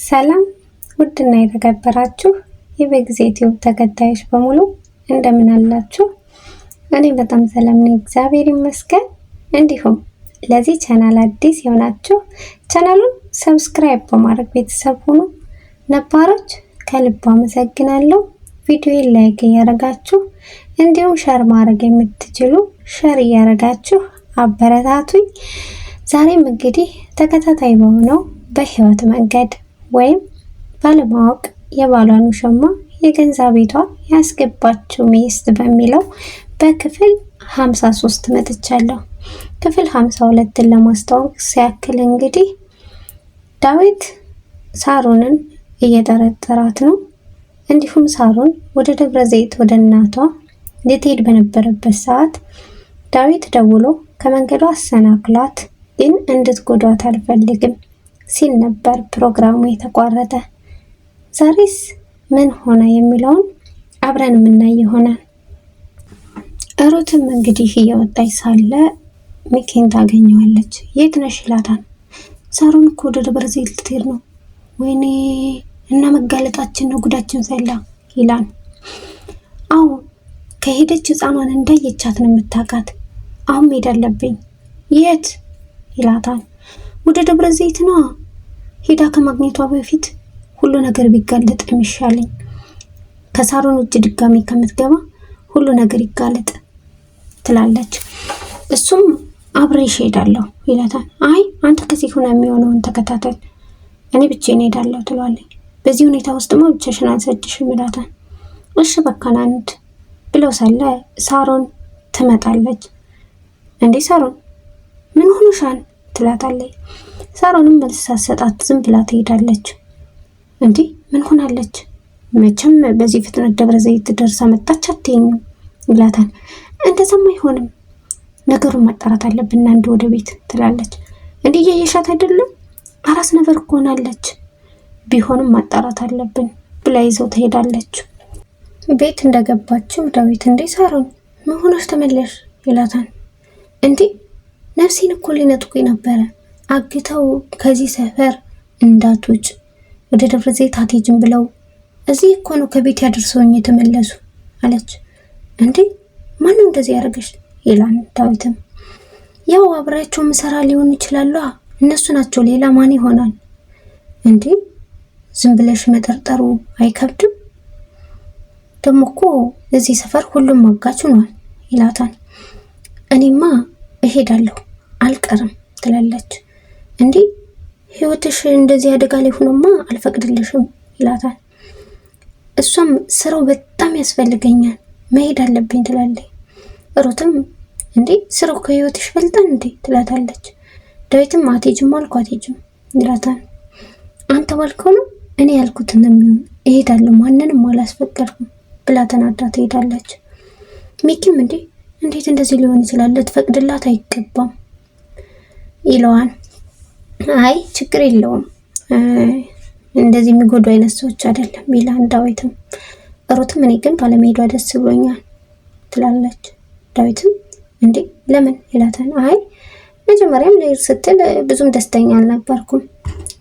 ሰላም ውድና የተከበራችሁ የበጊዜ ቲዩብ ተከታዮች በሙሉ እንደምን አላችሁ? እኔ በጣም ሰላም ነኝ፣ እግዚአብሔር ይመስገን። እንዲሁም ለዚህ ቻናል አዲስ የሆናችሁ ቻናሉን ሰብስክራይብ በማድረግ ቤተሰብ ሁኑ። ነባሮች ከልብ አመሰግናለሁ። ቪዲዮውን ላይክ እያደረጋችሁ እንዲሁም ሼር ማድረግ የምትችሉ ሼር እያደረጋችሁ አበረታቱኝ። ዛሬም እንግዲህ ተከታታይ በሆነው በህይወት መንገድ ወይም ባለማወቅ የባሏን ውሽማ የገንዛ ቤቷ ያስገባችው ሚስት በሚለው በክፍል 53 መጥቻለሁ። ክፍል 52ን ለማስተዋወቅ ሲያክል እንግዲህ ዳዊት ሳሮንን እየጠረጠራት ነው። እንዲሁም ሳሮን ወደ ደብረ ዘይት ወደ እናቷ ልትሄድ በነበረበት ሰዓት ዳዊት ደውሎ ከመንገዷ አሰናክሏት ግን እንድትጎዳት አልፈልግም ሲል ነበር ፕሮግራሙ የተቋረጠ። ዛሬስ ምን ሆነ የሚለውን አብረን የምናይ ይሆናል። ሩትም እንግዲህ እየወጣች ሳለ ሚኪን ታገኘዋለች። የት ነሽ ይላታል። ሳሮን እኮ ወደ ደብረ ዘይት ልትሄድ ነው። ወይኔ እና መጋለጣችን ነው፣ ጉዳችን ፈላ ይላል። አዎ ከሄደች ህፃኗን እንዳየቻት ነው የምታውቃት። አሁን መሄድ አለብኝ። የት ይላታል። ወደ ደብረ ዘይት ነው። ሄዳ ከማግኘቷ በፊት ሁሉ ነገር ቢጋለጥ የሚሻለኝ፣ ከሳሮን ውጭ ድጋሚ ከምትገባ ሁሉ ነገር ይጋለጥ ትላለች። እሱም አብሬሽ ሄዳለሁ ይላታል። አይ አንተ ከዚህ ሆነ የሚሆነውን ተከታተል፣ እኔ ብቻዬን ሄዳለሁ ትላለች። በዚህ ሁኔታ ውስጥማ ብቻሽን አልሰድሽም ይላታል። እሺ በቃ ናንድ ብለው ሳለ ሳሮን ትመጣለች። እንዴ ሳሮን ምን ሆነሻል ትላታለች። ሳሮንም መልስ ሳትሰጣት ዝም ብላ ትሄዳለች። እንዴ ምን ሆናለች? መቼም በዚህ ፍጥነት ደብረ ዘይት ደርሳ መጣች አትይኝም ይላታል። እንደዛም አይሆንም፣ ነገሩን ማጣራት አለብን አንድ ወደ ቤት ትላለች። እንዴ እያየሻት አይደለም? አራስ ነበር እኮ ሆናለች። ቢሆንም ማጣራት አለብን ብላ ይዘው ትሄዳለች። ቤት እንደገባችው ዳዊት እንዴ ሳሮን ምን ሆነሽ ተመለሽ ይላታል። እንዴ ነፍሴን እኮ ሊነጥቁኝ ነበረ፣ አግተው ከዚህ ሰፈር እንዳትውጭ ወደ ደብረ ዘይት አትሄጂም ብለው እዚህ እኮ ነው ከቤት ያደርሰውኝ የተመለሱ አለች። እንዴ ማነው እንደዚህ ያደረገሽ ይላል ዳዊትም። ያው አብራቸው ምሰራ ሊሆን ይችላሉ፣ እነሱ ናቸው፣ ሌላ ማን ይሆናል? እንዴ ዝም ብለሽ መጠርጠሩ አይከብድም? ደግሞ እኮ እዚህ ሰፈር ሁሉም አጋች ሆኗል ይላታል። እኔማ እሄዳለሁ አልቀርም ትላለች። እንዴ ህይወትሽ እንደዚህ አደጋ ላይ ሆኖማ አልፈቅድልሽም ይላታል። እሷም ስራው በጣም ያስፈልገኛል መሄድ አለብኝ ትላለች። ሩትም እንዴ ስራው ከህይወትሽ ፈልጣን እንዴ ትላታለች። ዳዊትም አትሄጂም አልኩ አትሄጂም ይላታል። አንተ ባልከው ነው እኔ ያልኩትን ነው የሚሆን፣ እሄዳለሁ ማንንም አላስፈቀድኩም ብላ ተናዳ ትሄዳለች። ሚኪም እንዴት እንደዚህ ሊሆን ይችላል? ልትፈቅድላት አይገባም ይለዋል። አይ ችግር የለውም እንደዚህ የሚጎዱ አይነት ሰዎች አይደለም ይላል ዳዊትም። ሩትም እኔ ግን ባለመሄዷ ደስ ብሎኛል ትላለች። ዳዊትም እንዴ ለምን ይላታል። አይ መጀመሪያም ልሄድ ስትል ብዙም ደስተኛ አልነበርኩም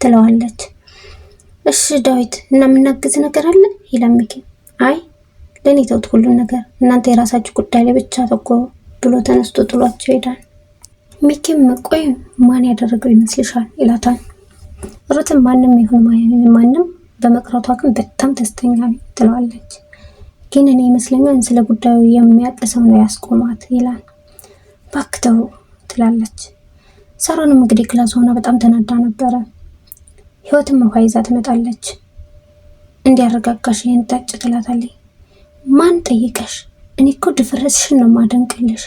ትለዋለች። እሺ ዳዊት እና የምናግዝ ነገር አለ ይላል ሚኪ። አይ ለኔ ተውት ሁሉን ነገር፣ እናንተ የራሳችሁ ጉዳይ ላይ ብቻ ተኮሩ ብሎ ተነስቶ ጥሏቸው ይሄዳል። ሚኪም ቆይ ማን ያደረገው ይመስልሻል ይላታል። ሩትም ማንም ይሁን ማንም በመቅረቷ ግን በጣም ደስተኛ ነኝ ትለዋለች። ግን እኔ ይመስለኛል ስለ ጉዳዩ የሚያውቅ ሰው ነው ያስቆማት ይላል። ባክተው ትላለች። ሳሮንም እንግዲህ ክላስ ሆና በጣም ተናዳ ነበረ። ህይወትም ውሃ ይዛ ትመጣለች። እንዲያረጋጋሽ ይሄን ጠጭ ትላታለች። ማን ጠይቀሽ? እኔ እኮ ድፍረትሽን ነው ማደንቅልሽ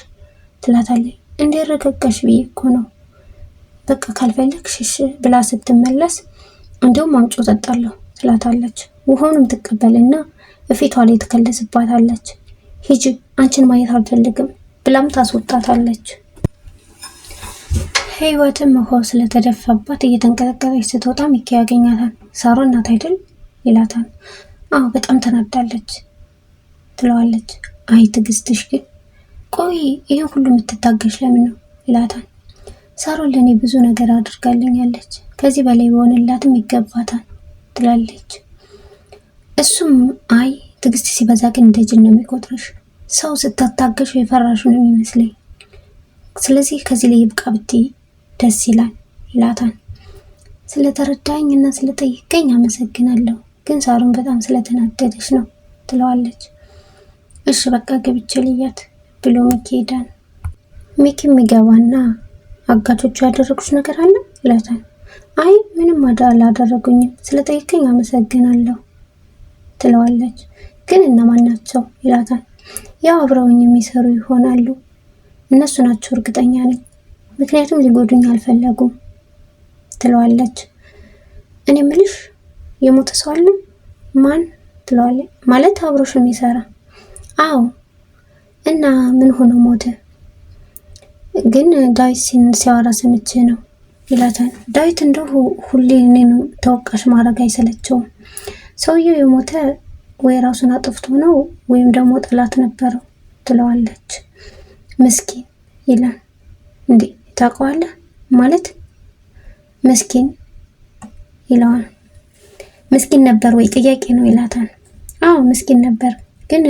ትላታለች። እንዲያረጋጋሽ ብዬ እኮ ነው፣ በቃ ካልፈለግሽ እሺ ብላ ስትመለስ እንዲሁም አምጪ ጠጣለሁ ትላታለች። ውሃውንም ትቀበልና እፊቷ ላይ ትከለስባታለች። ሂጂ አንቺን ማየት አልፈልግም ብላም ታስወጣታለች። ህይወትም ውሃው ስለተደፋባት እየተንቀጠቀጠች ስትወጣ ሚኪ ያገኛታል። ሳሮን ናት አይደል ይላታል። አዎ በጣም ተናዳለች ትለዋለች። አይ ትዕግስትሽ ግን ቆይ ይሄን ሁሉ የምትታገሽ ለምን ነው ይላታል። ሳሮን ለኔ ብዙ ነገር አድርጋልኛለች፣ ከዚህ በላይ በሆነላትም ይገባታል ትላለች። እሱም አይ ትዕግስት ሲበዛ ግን እንደ ጅል ነው የሚቆጥርሽ፣ ሰው ስታታገሽ የፈራሹ ነው የሚመስለኝ፣ ስለዚህ ከዚህ ላይ ይብቃ ብትይ ደስ ይላል ይላታል። ስለተረዳኝ እና ስለጠየቀኝ አመሰግናለሁ፣ ግን ሳሩን በጣም ስለተናደደች ነው ትለዋለች። እሺ በቃ ገብቼ ልያት ብሎ ሚኪ ሄዳል። ሚኪ የሚገባና አጋቾቹ ያደረጉት ነገር አለ ይላታል። አይ ምንም አላደረጉኝም፣ ስለጠየቀኝ አመሰግናለሁ ትለዋለች። ግን እነማን ናቸው ይላታል። ያው አብረውኝ የሚሰሩ ይሆናሉ፣ እነሱ ናቸው እርግጠኛ ነኝ፣ ምክንያቱም ሊጎዱኝ አልፈለጉም ትለዋለች። እኔ ምልሽ የሞተ ሰው አለ? ማን ትለዋለች። ማለት አብሮሽ የሚሰራ? አዎ። እና ምን ሆኖ ሞተ? ግን ዳዊት ሲያወራ ሰምቼ ነው ይላታል። ዳዊት እንደው ሁሌ እኔን ተወቃሽ ማድረግ አይሰለቸውም። ሰውየው የሞተ ወይ ራሱን አጥፍቶ ነው ወይም ደግሞ ጠላት ነበረው ትለዋለች። ምስኪን ይላል። እንዴ ታውቀዋለህ? ማለት ምስኪን ይለዋል። ምስኪን ነበር ወይ ጥያቄ ነው ይላታል። አዎ ምስኪን ነበር፣ ግን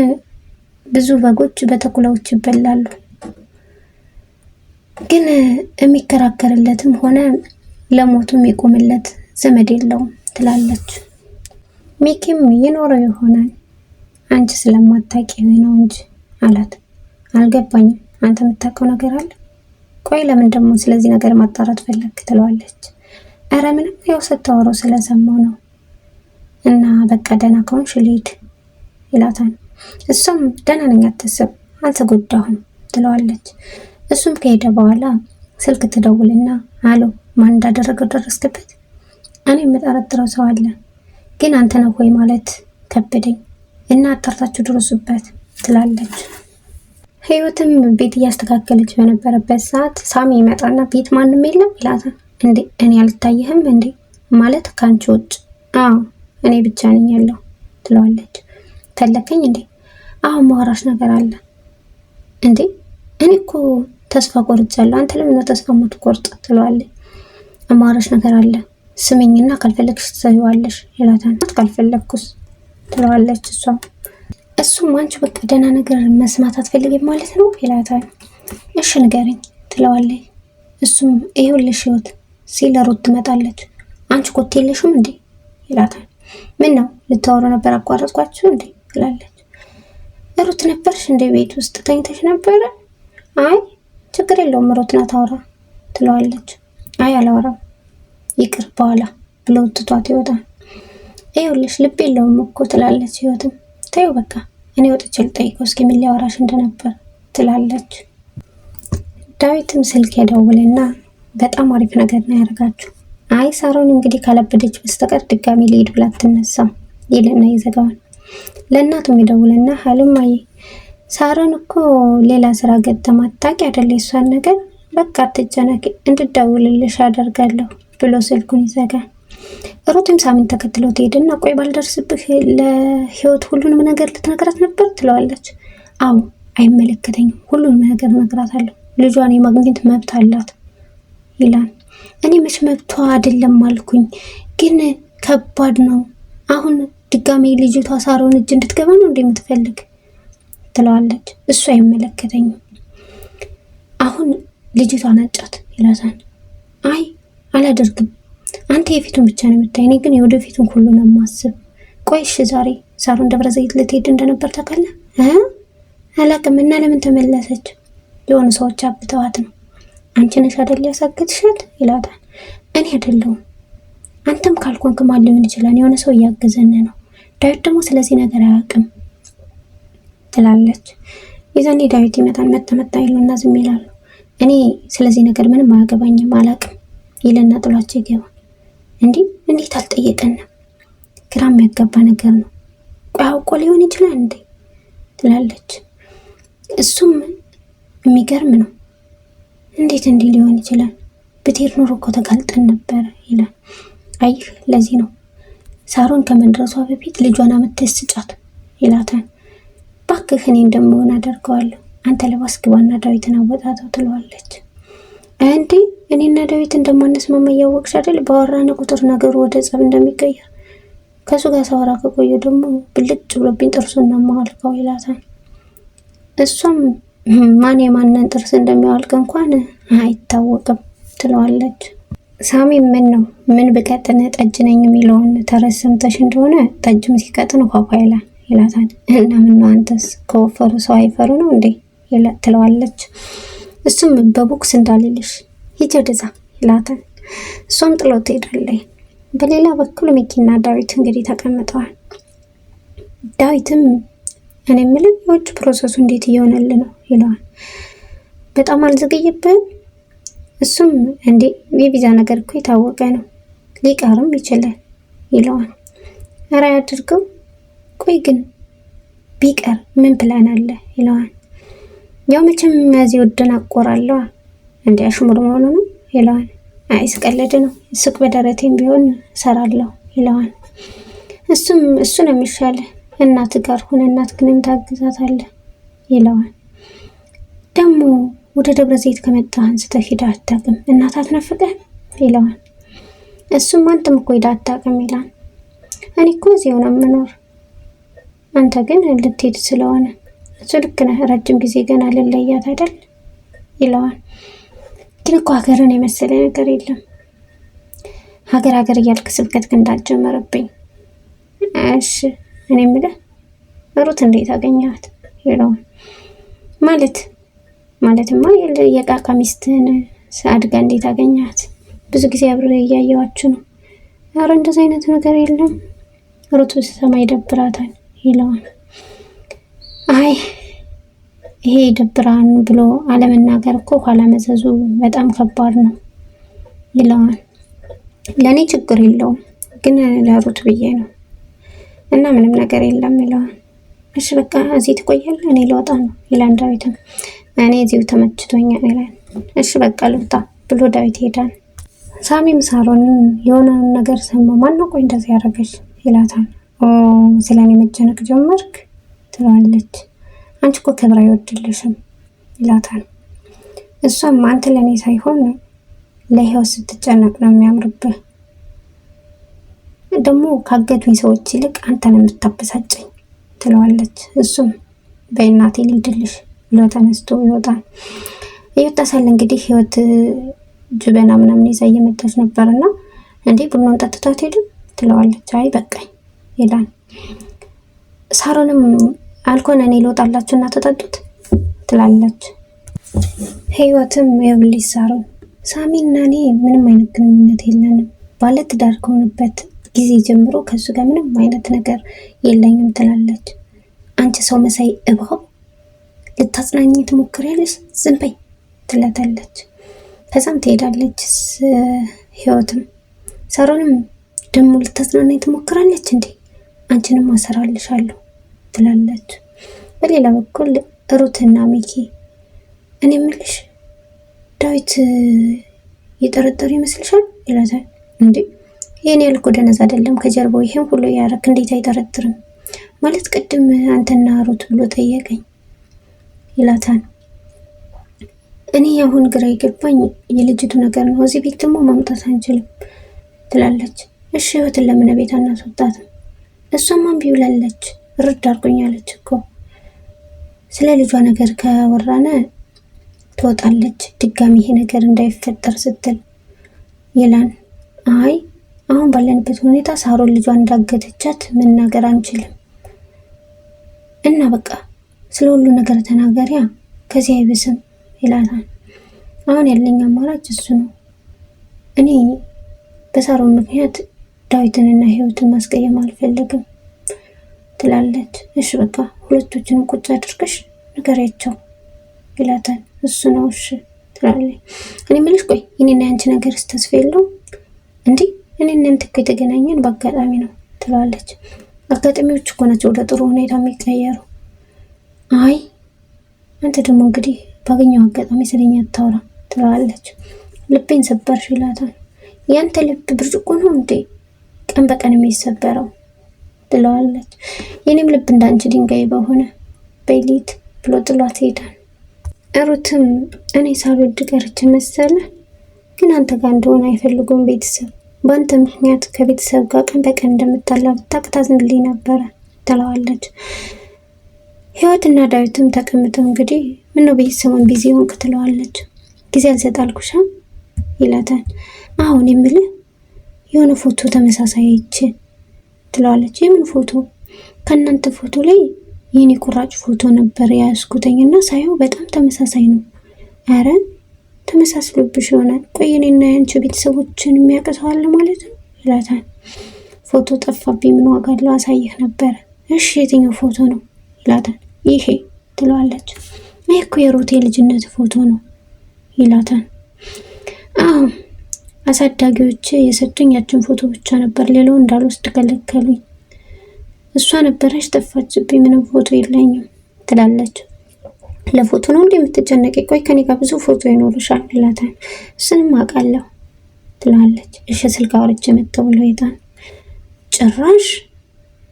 ብዙ በጎች በተኩላዎች ይበላሉ። ግን የሚከራከርለትም ሆነ ለሞቱም የቆመለት ዘመድ የለውም ትላለች። ሚኪም ይኖረው ይሆናል አንቺ ስለማታውቂው ነው እንጂ አላት። አልገባኝም፣ አንተ የምታውቀው ነገር አለ? ቆይ ለምን ደግሞ ስለዚህ ነገር ማጣራት ፈለግ ትለዋለች። አረ ምንም ያው ስታወራው ስለሰማው ነው። እና በቃ ደህና ከሆንሽ ልሂድ ይላታል። እሱም ደህና ነኝ አትስብ፣ አልተጎዳሁም ትለዋለች። እሱም ከሄደ በኋላ ስልክ ትደውልና አሎ ማን እንዳደረገው ደረስክበት? እኔ የምጠረጥረው ሰው አለ፣ ግን አንተ ነው ወይ ማለት ከበደኝ እና አጣርታችሁ ድረሱበት ትላለች። ህይወትም ቤት እያስተካከለች በነበረበት ሰዓት ሳሚ ይመጣና ቤት ማንም የለም ይላታል። እንዴ እኔ አልታየህም እንዴ? ማለት ካንቺ ውጭ? አዎ እኔ ብቻ ነኝ ያለው ትለዋለች። ፈለከኝ እንዴ? አሁን ማውራሽ ነገር አለ። እንዴ እኔ እኮ ተስፋ ቆርጫለሁ፣ አንተ ለምን ነው ተስፋ የምትቆርጥ ትለዋለች። ማውራሽ ነገር አለ ስሚኝና ካልፈለግሽ ትሰይዋለሽ ይላታል። ካልፈለግኩስ ትለዋለች እሱም አንቺ በቃ ደህና ነገር መስማት አትፈልጊም ማለት ነው ይላታል። እሺ ንገረኝ ትለዋለች። እሱም ይኸውልሽ ህይወት ሲል ሩት ትመጣለች። አንቺ ኮቴ የለሽም እንዴ ይላታል። ምን ነው ልታወሩ ነበር አቋረጥኳችሁ እንዴ ትላለች። ሩት ነበርሽ እንደ ቤት ውስጥ ተኝተሽ ነበረ? አይ ችግር የለውም ሩት ናት አውራ ትለዋለች። አይ አላወራም ይቅር በኋላ ብሎ ትቷት ይወጣል። ይኸውልሽ ልብ የለውም እኮ ትላለች ህይወትም። ተይው በቃ እኔ ወጥቼ ልጠይቀው እስኪ ምን ሊያወራሽ እንደነበር ትላለች። ዳዊትም ስልክ ያደውልና በጣም አሪፍ ነገር ነው ያደርጋችሁ። አይ ሳሮን እንግዲህ ካላበደች በስተቀር ድጋሚ ልሄድ ብላ አትነሳም ይልና ይዘጋዋል። ለእናቱም ይደውልና ሀሉማዬ ሳሮን እኮ ሌላ ስራ ገጠማት ታውቂ አይደል? እሷን ነገር በቃ አትጨነቂ እንድደውልልሽ አደርጋለሁ ብሎ ስልኩን ይዘጋል። ሩትም ሳሚን ተከትለው ትሄድና ቆይ ባልደርስብህ ለህይወት ሁሉንም ነገር ልትነግራት ነበር ትለዋለች። አዎ አይመለከተኝም፣ ሁሉንም ነገር እነግራታለሁ፣ ልጇን የማግኘት መብት አላት ይላል። እኔ መች መብቷ አይደለም አልኩኝ፣ ግን ከባድ ነው። አሁን ድጋሜ ልጅቷ ሳሮን እጅ እንድትገባ ነው እንደምትፈልግ ትለዋለች። እሱ አይመለከተኝም፣ አሁን ልጅቷን አጫት ይላታል። አይ አላደርግም፣ አንተ የፊቱን ብቻ ነው የምታይ፣ እኔ ግን የወደፊቱን ሁሉ ነው የማስብ። ቆይሽ ዛሬ ሳሮን ደብረ ዘይት ልትሄድ እንደነበር ታውቃለህ? አላውቅም። እና ለምን ተመለሰች? የሆኑ ሰዎች አብተዋት ነው። አንቺ ነሽ አይደል ያሳገትሻት ይላታል። እኔ አይደለሁም፣ አንተም ካልኮንክ ማን ሊሆን ይችላል? የሆነ ሰው እያገዘን ነው። ዳዊት ደግሞ ስለዚህ ነገር አያውቅም ትላለች። የዛኔ ዳዊት ይመጣል። መጣ ይሉና ዝም ይላሉ። እኔ ስለዚህ ነገር ምንም አያገባኝም አላውቅም ይልና ጥሏቸው ይገባል። እንዴት አልጠየቀንም? ግራ የሚያጋባ ነገር ነው። ቆይ አውቆ ሊሆን ይችላል እንዴ ትላለች። እሱም የሚገርም ነው፣ እንዴት እንዲህ ሊሆን ይችላል? ብትሄድ ኖሮ እኮ ተጋልጠን ነበረ ይላል። አይህ ለዚህ ነው ሳሮን ከመድረሷ በፊት ልጇን አመተሽ ስጫት ይላታል። ባክህ እኔ እንደምሆን አደርገዋለሁ፣ አንተ ለባስ ግባና ዳዊትን አወጣተው ትለዋለች። እንዴ እኔና ዳዊት እንደማንስማማ እያወቅሽ አይደል? ባወራን ቁጥር ነገሩ ወደ ጸብ እንደሚቀየር ከሱ ጋር ሳወራ ከቆየ ደግሞ ብልጭ ብሎብኝ ጥርሱን ነው የማወልቀው ይላታል። እሷም ማን የማንን ጥርስ እንደሚያወልቅ እንኳን አይታወቅም ትለዋለች። ሳሚ ምን ብቀጥን ጠጅ ነኝ የሚለውን ተረት ሰምተሽ እንደሆነ ጠጅም ሲቀጥን ኳኳ ይላል ይላታል። እና ምነው አንተስ ከወፈሩ ሰው አይፈሩ ነው እንዴ ትለዋለች። እሱም በቦክስ እንዳልልሽ ሂጂ ወደዛ ይላታል። እሷም ጥለው ትሄዳለች። በሌላ በኩል ሚኪና ዳዊት እንግዲህ ተቀምጠዋል። ዳዊትም እኔ የምልህ የውጭ ፕሮሰሱ እንዴት እየሆነልህ ነው ይለዋል። በጣም አልዘገየብህም? እሱም እንዴ የቪዛ ነገር እኮ የታወቀ ነው ሊቀርም ይችላል ይለዋል። ኧረ ያድርገው። ቆይ ግን ቢቀር ምን ፕላን አለ ይለዋል። ያው መቼም እዚህ ወደናቆራለሁ እንዴ አሽሙር መሆኑ ነው ይለዋል። አይ ስቀልድ ነው ሱቅ በደረቴም ቢሆን ሰራለሁ ይለዋል። እሱ ነው የሚሻለው እናት ጋር ሆነ እናትህንም ታግዛታለህ ይለዋል። ደግሞ ወደ ደብረ ዘይት ከመጣህ አንስተህ ሄደህ አታውቅም እናት አትናፍቅህም ይለዋል። እሱም አንተም እኮ ሄደህ አታውቅም ይላል። እኔ እኮ እዚሁ ነው የምኖር አንተ ግን ልትሄድ ስለሆነ እሱ ልክ ነህ ረጅም ጊዜ ገና ልለያት አይደል ይለዋል። ግን እኮ ሀገርን የመሰለ ነገር የለም ሀገር እያልክ ስብከት ግን እንዳትጀመረብኝ። እሺ እኔ የምልህ ሩት እንዴት አገኘሃት ይለዋል። ማለትማ የቃቃ ሚስትህን አድጋ እንዴት አገኘሃት? ብዙ ጊዜ አብሬ እያየኋችሁ ነው። ኧረ እንደዚህ አይነት ነገር የለም ሩት ስትሰማ ይደብራታል ይለዋል። አይ ይሄ ይደብራን ብሎ አለመናገር እኮ ኋላ መዘዙ በጣም ከባድ ነው ይለዋል። ለእኔ ችግር የለውም ግን ለሩት ብዬ ነው እና ምንም ነገር የለም ይለዋል። እሺ በቃ እዚህ ትቆያለህ እኔ ልወጣ ነው ይላል ዳዊትም። እኔ እዚሁ ተመችቶኛል ይላል። እሺ በቃ ልውጣ ብሎ ዳዊት ይሄዳል። ሳሚም ሳሮንን የሆነ ነገር ሰማ። ማነው ቆይ እንደዚህ ያደረገች ይላታል። ስለኔ መጨነቅ ጀመርክ ትላለች። አንቺ እኮ ክብር አይወድልሽም ይላታል። እሷም አንተ ለኔ ሳይሆን ለህይወት ስትጨነቅ ነው የሚያምርብህ ደግሞ ካገቱኝ ሰዎች ይልቅ አንተን የምታበሳጨኝ ትለዋለች። እሱም በእናቴ ልሂድልሽ ብሎ ተነስቶ ይወጣል። እየወጣ ሳለ እንግዲህ ህይወት ጅበና ምናምን ይዛ እየመጣች ነበርና እንዴ ቡናውን ጠጥታት ሄድም ትለዋለች። አይ በቃኝ ይላል። ሳሮንም አልኮን እኔ ልወጣላችሁ እና ተጠጡት ትላለች። ህይወትም ይኸውልሽ ሳሮን ሳሚና እኔ ምንም አይነት ግንኙነት የለንም ባለትዳር ከሆነበት ጊዜ ጀምሮ ከሱ ጋር ምንም አይነት ነገር የለኝም ትላለች። አንቺ ሰው መሳይ እባብ ልታጽናኝ ትሞክሪያለሽ ዝም በይ ትላታለች። ከዛም ትሄዳለች። ህይወትም ሳሮንም ደግሞ ልታጽናኝ ትሞክራለች እንዴ አንቺንም አሰራልሻለሁ ትላለች። በሌላ በኩል ሩትና ሚኪ እኔ የምልሽ ዳዊት የጠረጠሩ ይመስልሻል ይላታል። እንዴ የኔ ያልኩ ደነዝ አይደለም ከጀርባው ይሄን ሁሉ ያረክ እንዴት አይጠረጥርም ማለት ቅድም አንተና ሩት ብሎ ጠየቀኝ ይላታል። እኔ አሁን ግራ ይገባኝ የልጅቱ ነገር ነው። እዚህ ቤት ደግሞ ማምጣት አንችልም ትላለች። እሺ ህይወትን ለምን ቤት አናስወጣትም? እሷም ቢውላለች ርድ አድርጎኛለች እኮ ስለ ልጇ ነገር ከወራነ ትወጣለች ድጋሚ ይሄ ነገር እንዳይፈጠር ስትል ይላል። አይ አሁን ባለንበት ሁኔታ ሳሮን ልጇን እንዳገተቻት መናገር አንችልም እና በቃ ስለ ሁሉ ነገር ተናገሪያ ከዚህ አይብስም ይላታል። አሁን ያለኝ አማራጭ እሱ ነው። እኔ በሳሮን ምክንያት ዳዊትንና ህይወትን ማስቀየም አልፈልግም ትላለች። እሺ በቃ ሁለቶችንም ቁጭ አድርገሽ ንገሪያቸው ይላታል። እሱ ነው እሺ ትላለች። እኔ የምልሽ ቆይ እኔና ያንቺ ነገር ተስፋ የለውም እንዴ? እኔ እናንተ እኮ የተገናኘን በአጋጣሚ ነው ትላለች። አጋጣሚዎች እኮ ናቸው ወደ ጥሩ ሁኔታ የሚቀየሩ። አይ አንተ ደግሞ እንግዲህ ባገኘው አጋጣሚ ስለኛ አታውራ ትላለች። ልቤን ሰበርሽ ይላታል። ያንተ ልብ ብርጭቆ ነው እንዴ ቀን በቀን የሚሰበረው ትለዋለች። የኔም ልብ እንዳንቺ ድንጋይ በሆነ በሌት ብሎ ጥሏት ሄዳል። ሩትም እኔ ሳልወድ ቀርቼ መሰለ ግን አንተ ጋር እንደሆነ አይፈልጉም ቤተሰብ በአንተ ምክንያት ከቤተሰብ ጋር ቀን በቀን እንደምታላ ብታውቅ ታዝንልኝ ነበረ ትለዋለች። ህይወትና ዳዊትም ተቀምጠው እንግዲህ ምነው በየሰሞን ቢዚ ሆንክ ትለዋለች። ጊዜ አልሰጣልኩሽ ይላታል። አሁን የምልህ የሆነ ፎቶ ተመሳሳይ አይቼ ትለዋለች። የምን ፎቶ? ከእናንተ ፎቶ ላይ የኔ ቁራጭ ፎቶ ነበር ያስኩተኝና ሳየው በጣም ተመሳሳይ ነው። አረ ተመሳስሎብሽ ይሆናል። ቆይ እኔና ያንቺ ቤተሰቦችን የሚያቀሰዋል ማለት ነው ይላታል። ፎቶ ጠፋብኝ፣ ምን ዋጋ አለው? አሳይህ ነበር። እሺ የትኛው ፎቶ ነው ይላታል። ይሄ ትለዋለች። ይሄ እኮ የሩቴ ልጅነት ፎቶ ነው ይላታል። አዎ አሳዳጊዎች የሰጡኝ ያችን ፎቶ ብቻ ነበር፣ ሌላው እንዳልወስድ ከለከሉኝ። እሷ ነበረች ጠፋችብኝ፣ ምንም ፎቶ የለኝም ትላለች። ለፎቶ ነው እንዴ የምትጨነቂ? ቆይ ከኔ ጋር ብዙ ፎቶ ይኖርሻል ይላታል። እሱንም አውቃለሁ ትላለች። እሺ ስልክ አውርቼ መጣሁ ብሎ ይጣን። ጭራሽ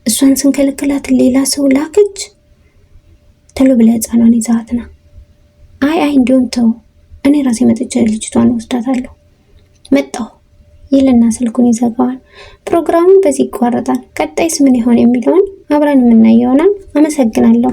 እሷን ስንከለክላት ሌላ ሰው ላከች። ተሎ ብለ ህፃኗን ይዛትና አይ እንዲሁም ተው፣ እኔ ራሴ መጥቼ ልጅቷን ወስዳታለሁ መጣሁ ይልና ስልኩን ይዘጋዋል። ፕሮግራሙን በዚህ ይቋረጣል። ቀጣይስ ምን ይሆን የሚለውን አብረን የምናየው ይሆናል። አመሰግናለሁ።